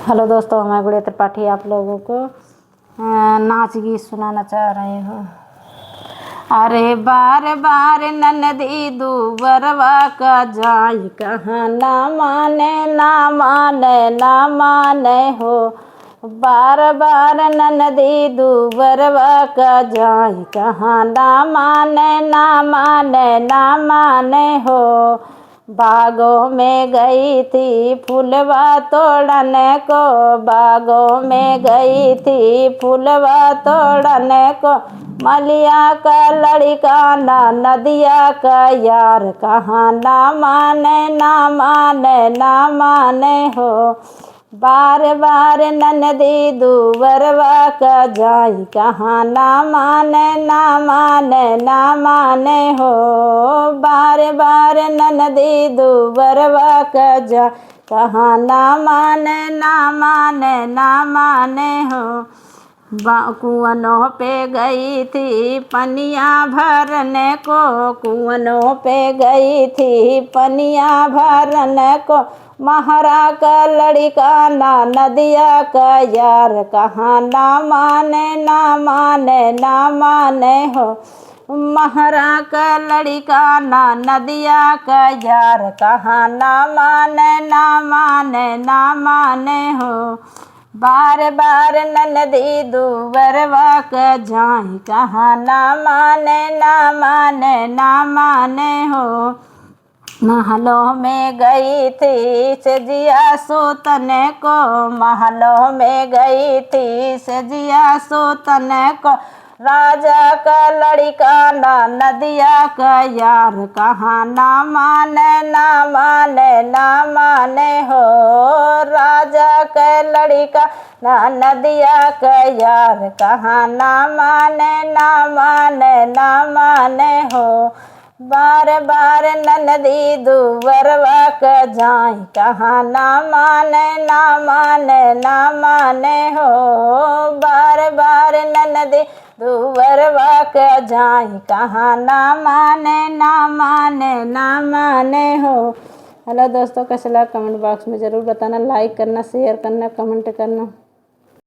Hello दोस्तों, मैं गुड़िया त्रिपाठी आप लोगों को नाच गीत सुनाना चाह रही हूँ। अरे बार बार ननदी दूबरवा का जाई कहाँ ना माने ना माने ना माने हो। बार बार ननदी दूबरवा का जाई कहाँ ना माने ना माने ना माने हो। बागों में गई थी फूलवा तोड़ने को, बागों में गई थी फूलवा तोड़ने को। मलिया का लड़का ना नदिया का यार कहाँ ना माने ना माने ना माने हो। बार बार ननदी दूबरवा का जाई कहाँ ना माने ना माने ना माने हो। बार बार ननदी दूबरवा का जाई कहाँ ना माने ना माने ना माने हो। कुआनों पे गई थी पनिया भरने को, कुआनों पे गई थी पनिया भरने को। महारा का लड़का ना नदिया का यार कहाँ ना माने ना माने ना माने हो। महारा का लड़का ना नदिया का यार कहाँ ना माने ना माने ना माने हो। बार बार ननदी दूबरवा का जाई कहाँ ना माने ना माने ना माने हो। महलों में गई थी सजिया सोतने को, महलों में गई थी सजिया सोतने को। राजा का लड़का ना नदिया का यार कहाँ ना माने ना माने ना माने हो। राजा का लड़का ना नदिया का यार कहाँ ना माने ना माने ना माने हो। बार बार ननदी दूबरवा का जाई कहाँ ना माने ना माने ना माने हो। बार बार ननदी दूबरवा का जाई कहाँ ना माने ना माने ना माने हो। हेलो दोस्तों, कैसा लगा कमेंट बॉक्स में ज़रूर बताना। लाइक करना, शेयर करना, कमेंट करना।